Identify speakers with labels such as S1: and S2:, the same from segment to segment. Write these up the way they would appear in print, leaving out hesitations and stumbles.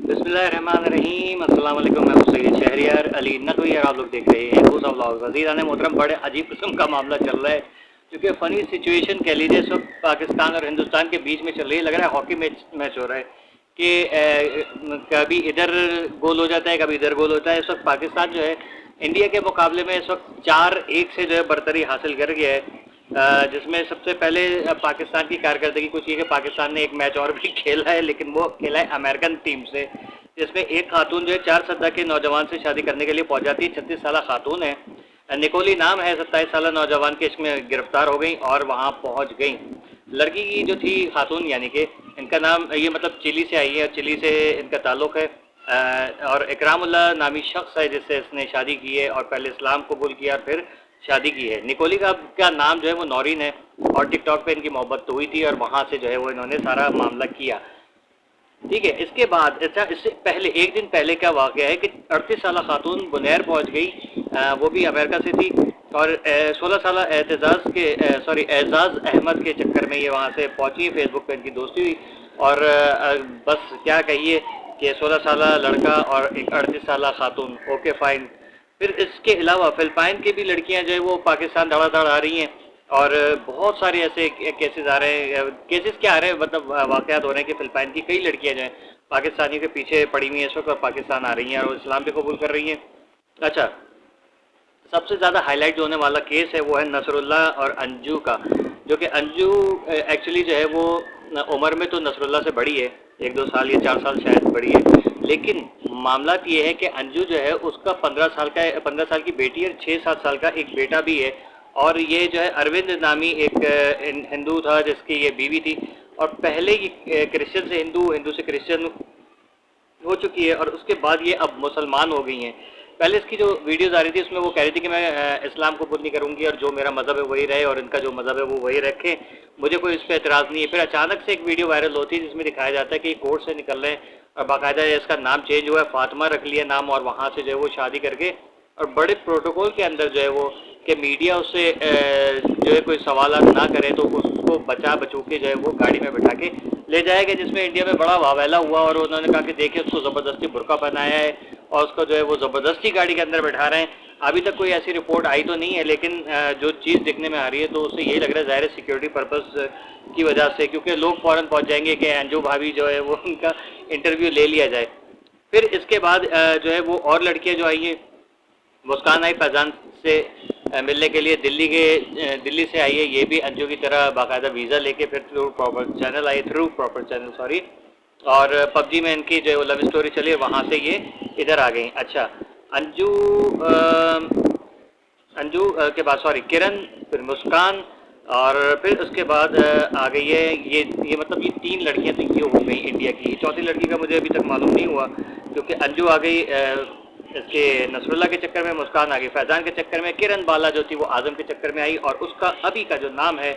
S1: बिस्मिल्लाहिर्रहमानिर्रहीम। अस्सलाम वालेकुम। मैं हूं सैयद शहरियार अली नकवी और आप लोग देख रहे हैं खूसा व्लॉग्स। अज़ीज़ान मोहतरम, बड़े अजीब किस्म का मामला चल रहा है क्योंकि फ़नी सिचुएशन कह लीजिए इस वक्त पाकिस्तान और हिंदुस्तान के बीच में चल रही है। लग रहा है हॉकी मैच हो रहा है कि कभी इधर गोल हो जाता है, कभी इधर गोल होता है। इस वक्त पाकिस्तान जो है इंडिया के मुकाबले में इस वक्त 4-1 से जो है बरतरी हासिल कर गया है। जिसमें सबसे पहले पाकिस्तान की कारकर्दगी कुछ ये कि पाकिस्तान ने एक मैच और भी खेला है, लेकिन वो खेला है अमेरिकन टीम से, जिसमें एक खातून जो है 4 सद्दा के नौजवान से शादी करने के लिए पहुंच जाती है। 36 साल खातून है, निकोली नाम है। 27 साल नौजवान के इसमें गिरफ्तार हो गई और वहां पहुंच गई। लड़की की जो थी खातून, यानी कि इनका नाम ये मतलब चिली से आई है, चिली से इनका ताल्लुक है। और इकरामुल्लाह नामी शख्स है जिससे इसने शादी की है और पहले इस्लाम कबूल किया और फिर शादी की है। निकोली का नाम जो है वो नौरीन है और टिकटॉक पे इनकी मोहब्बत तो हुई थी और वहां से जो है वो इन्होंने सारा मामला किया। ठीक है, इसके बाद अच्छा, इससे पहले एक दिन पहले क्या वाक़या है कि 38 साल खातून बुनैर पहुंच गई, वो भी अमेरिका से थी और 16 साल एजाज अहमद के चक्कर में ये वहाँ से पहुंची। फेसबुक पे इनकी दोस्ती हुई और बस क्या कहिए कि 16 साल लड़का और एक 38 साल खातून, ओके फाइन। फिर इसके अलावा फिलिपाइन की भी लड़कियां जो है वो पाकिस्तान धड़ाधड़ आ रही हैं और बहुत सारे ऐसे केसेस आ रहे हैं। केसेस क्या आ रहे हैं, मतलब वाकयात हो रहे हैं कि फिलिपाइन की कई लड़कियां जो हैं पाकिस्तानियों के पीछे पड़ी हुई हैं इस वक्त, पाकिस्तान आ रही हैं और इस्लाम भी कबूल कर रही हैं। अच्छा, सबसे ज़्यादा हाईलाइट जो होने वाला केस है वो है नसरुल्लाह और अंजू का, जो कि अंजू एक्चुअली जो है वो उम्र में तो नसरुल्लाह से बड़ी है, 1-2 साल या 4 साल शायद बड़ी है। लेकिन मामला ये है कि अंजू जो है उसका 15 साल की बेटी है, 6-7 साल का एक बेटा भी है। और ये जो है अरविंद नामी एक हिंदू था जिसकी ये बीवी थी और पहले ये क्रिश्चियन से हिंदू, हिंदू से क्रिश्चियन हो चुकी है और उसके बाद ये अब मुसलमान हो गई हैं। पहले इसकी जो वीडियोस आ रही थी उसमें वो कह रही थी कि मैं इस्लाम कबूल नहीं करूंगी और जो मेरा मज़हब है वही रहे और इनका जो मज़हब है वो वही रखें, मुझे कोई इस पर एतराज़ नहीं है। फिर अचानक से एक वीडियो वायरल होती है जिसमें दिखाया जाता है कि कोर्ट से निकल रहे हैं और बाकायदा इसका नाम चेंज हुआ है, फातिमा रख लिया नाम, और वहाँ से जो है वो शादी करके और बड़े प्रोटोकॉल के अंदर जो है वो कि मीडिया उससे जो है कोई सवाल ना करे तो उसको बचा बचू के जो है वो गाड़ी में बैठा के ले जाएगा, जिसमें इंडिया में बड़ा वावेला हुआ और उन्होंने कहा कि देखिए उसको ज़बरदस्ती बुर्का पहनाया है और उसको जो है वो ज़बरदस्ती गाड़ी के अंदर बैठा रहे हैं। अभी तक कोई ऐसी रिपोर्ट आई तो नहीं है, लेकिन जो चीज़ दिखने में आ रही है तो उससे यही लग रहा है ज़ाहिर सिक्योरिटी पर्पज़ की वजह से, क्योंकि लोग फ़ौरन पहुंच जाएंगे कि अंजू भाभी जो है वो उनका इंटरव्यू ले लिया जाए। फिर इसके बाद जो है वो और लड़कियां जो आई हैं, मुस्कान आई फैजान से मिलने के लिए दिल्ली से आई है, ये भी अंजू की तरह बाकायदा वीज़ा लेके फिर थ्रू प्रॉपर चैनल सॉरी। और पबजी में इनकी जो है वो लव स्टोरी चली, वहाँ से ये इधर आ गई। अच्छा, अंजू के बाद सॉरी किरण, फिर मुस्कान और फिर उसके बाद आ गई है ये मतलब ये 3 लड़कियां तो ये हो गई इंडिया की। चौथी लड़की का मुझे अभी तक मालूम नहीं हुआ क्योंकि अंजू आ गई इसके नसरुल्लाह के चक्कर में, मुस्कान आ गई फैजान के चक्कर में, किरण बाला जो थी वो आजम के चक्कर में आई और उसका अभी का जो नाम है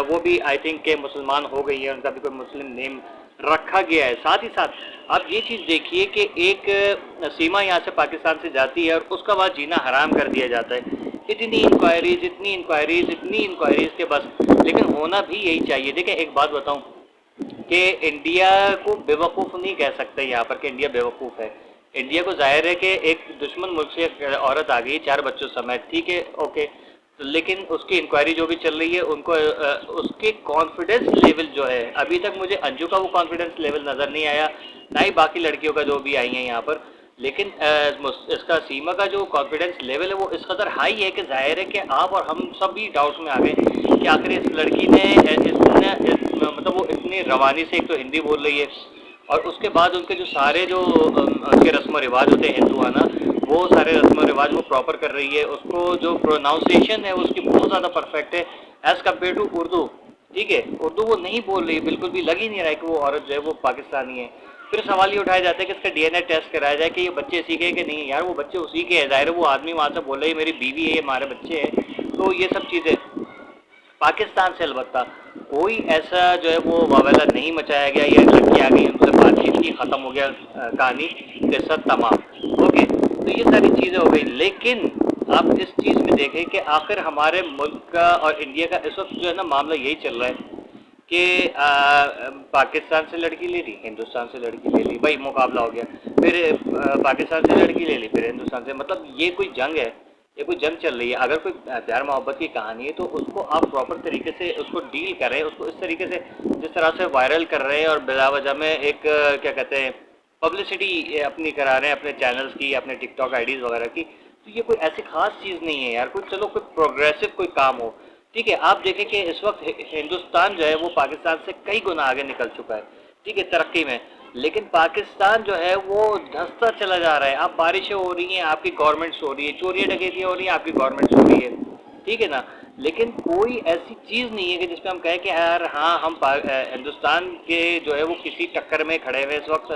S1: वो भी आई थिंक के मुसलमान हो गई है, उनका भी कोई मुस्लिम नेम रखा गया है। साथ ही साथ आप ये चीज़ देखिए कि एक सीमा यहाँ से पाकिस्तान से जाती है और उसका बाद जीना हराम कर दिया जाता है। इतनी इंक्वायरीज के बस, लेकिन होना भी यही चाहिए। देखें एक बात बताऊं कि इंडिया को बेवकूफ़ नहीं कह सकते यहाँ पर कि इंडिया बेवकूफ़ है। इंडिया को जाहिर है कि एक दुश्मन मुल्क से एक औरत आ गई 4 बच्चों समेत, ठीक है ओके, तो लेकिन उसकी इंक्वायरी जो भी चल रही है उनको उसके कॉन्फिडेंस लेवल जो है, अभी तक मुझे अंजू का वो कॉन्फिडेंस लेवल नज़र नहीं आया, ना ही बाकी लड़कियों का जो भी आई हैं यहाँ पर। लेकिन इसका सीमा का जो कॉन्फिडेंस लेवल है वो इस कदर हाई है कि जाहिर है कि आप और हम सब भी डाउट्स में आ गए कि आखिर इस लड़की ने मतलब वो इतनी रवानी से एक तो हिंदी बोल रही है और उसके बाद उनके जो सारे जो उनके रस्म रिवाज होते हैं हिंदुआना, वो सारे रस्म रिवाज वो प्रॉपर कर रही है। उसको जो प्रोनाउंसिएशन है उसकी बहुत ज़्यादा परफेक्ट है एज़ कम्पेयर टू उर्दू। ठीक है, उर्दू वो नहीं बोल रही, बिल्कुल भी लग ही नहीं रहा है कि वो औरत जो है वो पाकिस्तानी है। फिर सवाल ये उठाया जाता है कि इसका डीएनए टेस्ट कराया जाए कि ये बच्चे इसी के कि नहीं है। यार वो बच्चे उसी के हैं, जाहिर है वो आदमी वहाँ से बोल रही है मेरी बीवी है, ये हमारे बच्चे हैं, तो ये सब चीज़ें पाकिस्तान से अलबत्ता कोई ऐसा जो है वो वावेला नहीं मचाया गया, या लड़की आ गई उनसे बातचीत की, ख़त्म हो गया कहानी, किस्सा तमाम। ओके, तो ये सारी चीज़ें हो गई। लेकिन आप इस चीज़ में देखें कि आखिर हमारे मुल्क का और इंडिया का इस वक्त जो है ना मामला यही चल रहा है कि पाकिस्तान से लड़की ले ली, हिंदुस्तान से लड़की ले ली, भाई मुकाबला हो गया। फिर पाकिस्तान से लड़की ले ली, फिर हिंदुस्तान से, मतलब ये कोई जंग है, ये कोई जंग चल रही है। अगर कोई प्यार मोहब्बत की कहानी है तो उसको आप प्रॉपर तरीके से उसको डील करें, उसको इस तरीके से जिस तरह से वायरल कर रहे हैं और बिला वजह में एक क्या कहते हैं पब्लिसिटी अपनी करा रहे हैं अपने चैनल्स की, अपने टिकटॉक आईडीज़ वगैरह की, तो ये कोई ऐसी खास चीज़ नहीं है यार। कोई चलो कोई प्रोग्रेसिव कोई काम हो, ठीक है। आप देखें कि इस वक्त हिंदुस्तान जो है वो पाकिस्तान से कई गुना आगे निकल चुका है, ठीक है, तरक्की में। लेकिन पाकिस्तान जो है वो धंसता चला जा रहा है। अब बारिशें हो रही हैं, आपकी गवर्नमेंट्स हो रही है, चोरियाँ डकैतियाँ हो रही हैं, आपकी गवर्नमेंट्स हो रही है, ठीक है ना। लेकिन कोई ऐसी चीज़ नहीं है कि जिसमें हम कहें कि यार हाँ हम हिंदुस्तान के जो है वो किसी टक्कर में खड़े हुए इस वक्त।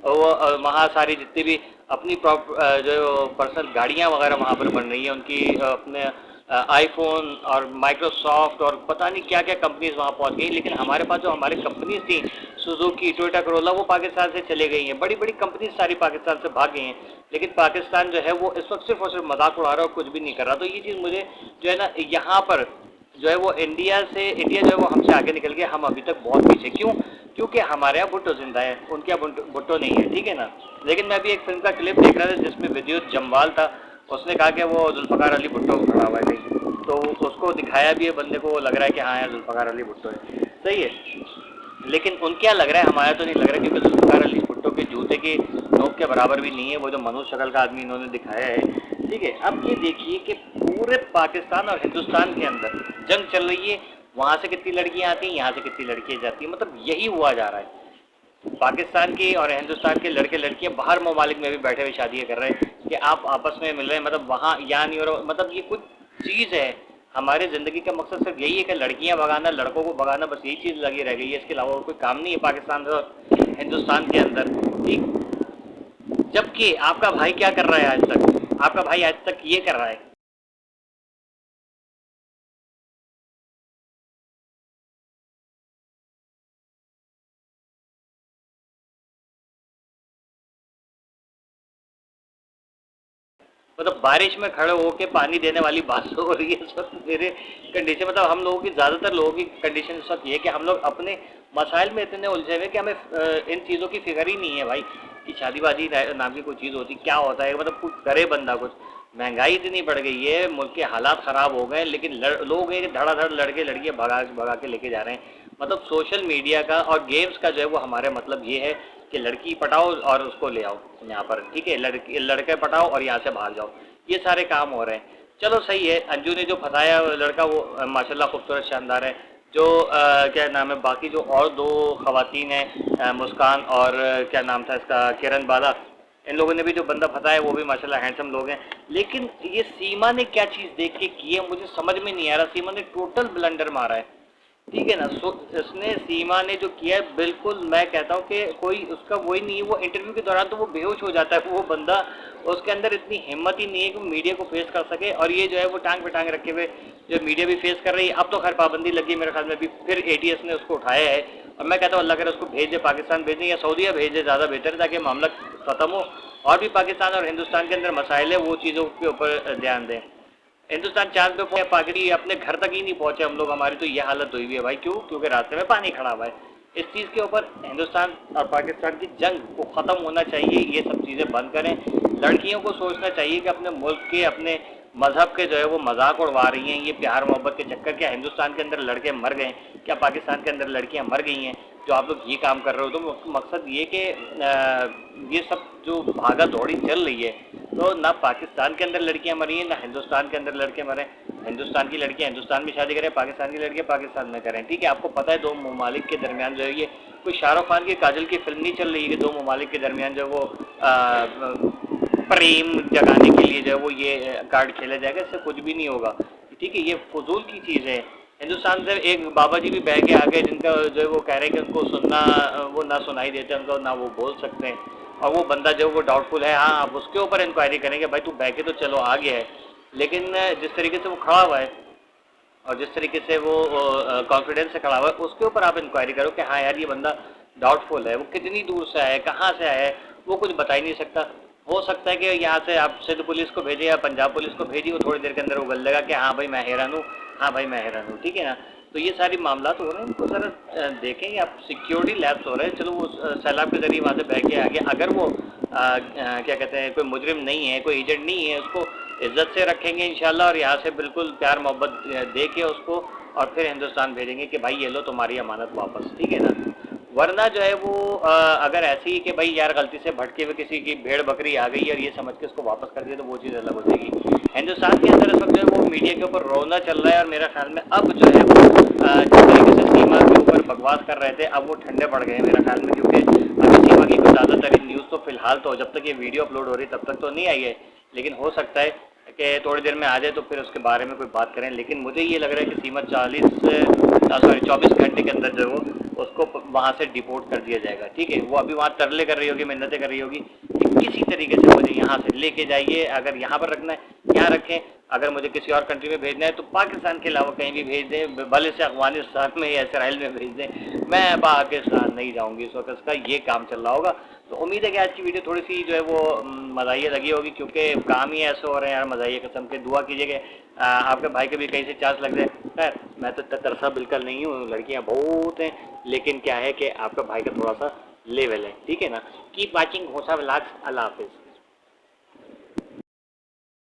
S1: वो वहाँ सारी जितनी भी अपनी जो पर्सनल गाड़ियाँ वगैरह वहाँ पर बन रही हैं, उनकी अपने आईफोन और माइक्रोसॉफ्ट और पता नहीं क्या क्या कंपनीज वहाँ पहुँच गई। लेकिन हमारे पास जो हमारी कंपनीज थी, सुजुकी, टोयोटा करोला, वो पाकिस्तान से चले गई हैं। बड़ी बड़ी कंपनीज सारी पाकिस्तान से भाग गई हैं। लेकिन पाकिस्तान जो है वो इस वक्त सिर्फ और सिर्फ मजाक उड़ा रहा है और कुछ भी नहीं कर रहा। तो ये चीज़ मुझे जो है ना, यहाँ पर जो है वो इंडिया जो है वो हमसे आगे निकल गया, हम अभी तक बहुत पीछे। क्यों? क्योंकि हमारे यहाँ भुट्टो जिंदा है, उनके यहाँ भुट्टो नहीं है, ठीक है ना। लेकिन मैं अभी एक फिल्म का क्लिप देख रहा था जिसमें विद्युत जम्वाल था, उसने कहा कि वो जुल्फ़कार अली भुट्टो खड़ा हुआ है कहीं, तो उसको दिखाया भी है, बंदे को लग रहा है कि हाँ यार जुल्फ़कार अली भुट्टो है, सही है। लेकिन उनके यहाँ लग रहा है, हमारा तो नहीं लग रहा, क्योंकि जुल्फ़कार अली भुट्टो के जूते की नोक के बराबर भी नहीं है वो जो मनुष्य शक्ल का आदमी इन्होंने दिखाया है, ठीक है। अब ये देखिए कि पूरे पाकिस्तान और हिंदुस्तान के अंदर जंग चल रही है, वहाँ से कितनी लड़कियाँ आती हैं, यहाँ से कितनी लड़कियाँ जाती हैं, मतलब यही हुआ जा रहा है। पाकिस्तान की और हिंदुस्तान के लड़के लड़कियां बाहर ममालिक में भी बैठे हुए शादियां कर रहे हैं कि आप आपस में मिल रहे हैं, मतलब वहाँ यहाँ नहीं हो रहा, मतलब ये कुछ चीज़ है। हमारे ज़िंदगी का मकसद सिर्फ यही है कि लड़कियां भगाना, लड़कों को भगाना, बस यही चीज़ लगी रह गई है। इसके अलावा और कोई काम नहीं है पाकिस्तान और हिंदुस्तान के अंदर, ठीक। जबकि आपका भाई क्या कर रहा है आज तक? आपका भाई आज तक ये कर रहा है। मतलब बारिश में खड़े होके पानी देने वाली बात हो रही है इस वक्त मेरे कंडीशन। मतलब हम लोगों की, ज़्यादातर लोगों की कंडीशन इस वक्त ये है कि हम लोग अपने मसाइल में इतने उलझे हुए कि हमें इन चीज़ों की फिक्र ही नहीं है भाई, कि शादीबाजी नाम की कोई चीज़ होती क्या होता है, मतलब कुछ करे बंदा कुछ। महंगाई इतनी बढ़ गई है, मुल्क के हालात ख़राब हो गए, लेकिन लोग एक धड़ाधड़ लड़के लड़कियाँ भगा भगा के लेके जा रहे हैं। मतलब सोशल मीडिया का और गेम्स का जो है वो हमारे मतलब ये है कि लड़की पटाओ और उसको ले आओ यहाँ पर, ठीक है, लड़के पटाओ और यहाँ से भाग जाओ, ये सारे काम हो रहे हैं। चलो सही है, अंजू ने जो फंसाया लड़का वो माशाल्लाह खूबसूरत शानदार है। जो क्या नाम है, बाकी जो और दो खवातीन हैं, मुस्कान और क्या नाम था इसका, किरण बाला, इन लोगों ने भी जो बंदा फंसाया है वो भी माशाल्लाह हैंडसम लोग हैं। लेकिन ये सीमा ने क्या चीज़ देख के की है मुझे समझ में नहीं आ रहा। सीमा ने टोटल ब्लंडर मारा है, ठीक है ना। इसने, सीमा ने जो किया है, बिल्कुल मैं कहता हूँ कि कोई उसका वही नहीं है। वो इंटरव्यू के दौरान तो वो बेहोश हो जाता है वो बंदा, उसके अंदर इतनी हिम्मत ही नहीं है कि वो मीडिया को फेस कर सके। और ये जो है वो टांग पे टांग रखे हुए जो मीडिया भी फेस कर रही है। अब तो खैर पाबंदी लगी है मेरे ख्याल में भी, फिर एटीएस ने उसको उठाया है। और मैं कहता हूँ अल्लाह करे उसको भेज दे, पाकिस्तान भेज दे या सऊदीया भेज दे, ज़्यादा बेहतर है, ताकि मामला ख़त्म हो और भी पाकिस्तान और हिंदुस्तान के अंदर मसाइल है वो चीज़ों के ऊपर ध्यान दें। हिंदुस्तान चांद पे पहुंचे, पाकड़ी अपने घर तक ही नहीं पहुंचे हम लोग, हमारी तो ये हालत हुई है भाई। क्यों? क्योंकि रास्ते में पानी खड़ा हुआ है। इस चीज़ के ऊपर हिंदुस्तान और पाकिस्तान की जंग को ख़त्म होना चाहिए, ये सब चीज़ें बंद करें। लड़कियों को सोचना चाहिए कि अपने मुल्क के, अपने मजहब के जो है वो मजाक उड़वा रही हैं, ये प्यार मोहब्बत के चक्कर। क्या हिंदुस्तान के अंदर लड़के मर गए? क्या पाकिस्तान के अंदर लड़कियां मर गई हैं जो आप लोग ये काम कर रहे हो? तो मकसद ये कि ये सब जो भागा दौड़ी चल रही है, तो ना पाकिस्तान के अंदर लड़कियां मरी हैं, ना हिंदुस्तान के अंदर लड़के मरे। हिंदुस्तान की लड़कियां हिंदुस्तान में शादी करें, पाकिस्तान की लड़कियां पाकिस्तान में करें, ठीक है। आपको पता है दो ममालिक के दरमियान जो है ये कोई शाहरुख खान की काजल की फिल्म नहीं चल रही है कि दो ममालिक के दरमियान जो वो प्रेम जगाने के लिए जो है वो ये कार्ड खेला जाएगा। इससे कुछ भी नहीं होगा, ठीक है, ये फजूल की चीज़ है। हिंदुस्तान से एक बाबा जी भी बह के आ गए, जिनका जो है वो कह रहे हैं कि उनको सुनना, वो ना सुनाई देते, उनको ना वो बोल सकते हैं। और वो बंदा जो वो डाउटफुल है, हाँ आप उसके ऊपर इंक्वायरी करेंगे, भाई तू बह के तो चलो आ गया है, लेकिन जिस तरीके से वो खड़ा हुआ है और जिस तरीके से वो कॉन्फिडेंस से खड़ा हुआ है, उसके ऊपर आप इंक्वायरी करो कि हाँ यार ये बंदा डाउटफुल है, वो कितनी दूर से आया है, कहाँ से आया है, वो कुछ बता ही नहीं सकता। हो सकता है कि यहाँ से आप सिंध पुलिस को भेजे या पंजाब पुलिस को भेजी, वो थोड़ी देर के अंदर उगल देगा कि हाँ भाई मैं हैरान हूँ, हाँ भाई मैं हैरान हूँ, ठीक है ना। तो ये सारी मामला हो रहे हैं, इनको ज़रा देखें आप, सिक्योरिटी लैब्स हो रहे हैं, चलो वो सैलाब के ज़रिए वहाँ से बह के आ गया, अगर वो क्या कहते हैं कोई मुजरिम नहीं है, कोई एजेंट नहीं है, उसको इज्जत से रखेंगे इंशाल्लाह और यहाँ से बिल्कुल प्यार मोहब्बत दे के उसको और फिर हिंदुस्तान भेजेंगे कि भाई ये लो तुम्हारी अमानत वापस, ठीक है ना। वरना जो है वो अगर ऐसी कि भाई यार गलती से भटके हुए किसी की भेड़ बकरी आ गई और ये समझ के उसको वापस कर दिया तो वो चीज़ अलग हो जाएगी। हिंदुस्तान के अंदर इस वक्त जो है वो मीडिया के ऊपर रोना चल रहा है और मेरा ख्याल में अब जो है वो जिस तरीके से सीमा के ऊपर बकवास कर रहे थे अब वो ठंडे पड़ गए हैं मेरा ख्याल में, क्योंकि अभी सीमा की कोई ताज़ा तरीन न्यूज़ तो फिलहाल तो जब तक ये वीडियो अपलोड हो रही तब तक तो नहीं आई है, लेकिन हो सकता है कि थोड़ी देर में आ जाए तो फिर उसके बारे में कोई बात करें। लेकिन मुझे ये लग रहा है कि सीमा 24 घंटे के अंदर जो है वो उसको वहाँ से डिपोर्ट कर दिया जाएगा, ठीक है। वो अभी वहाँ तरले कर रही होगी, मिन्नतें कर रही होगी कि किसी तरीके से मुझे यहाँ से लेके जाइए, अगर यहाँ पर रखना है यहाँ रखें, अगर मुझे किसी और कंट्री में भेजना है तो पाकिस्तान के अलावा कहीं भी भेज दें, भले से अफगानिस्तान में या इसराइल में भेज दें, मैं पाकिस्तान नहीं जाऊँगी। इस वक्त इसका ये काम चल रहा होगा। तो उम्मीद है कि आज की वीडियो थोड़ी सी जो है वो मज़ाहिया लगी होगी, क्योंकि काम ही ऐसे हो रहे हैं यार मज़ाहिया किस्म के। दुआ कीजिएगा आपके भाई के भी कहीं से चांस लग जाए। खैर मैं तो तरसा बिल्कुल नहीं हूँ, लड़कियाँ बहुत हैं, लेकिन क्या है कि आपका भाई का थोड़ा सा लेवल है, ठीक है ना। कीप वाचिंग होसा व्लॉग्स, अल्लाह हाफिज़।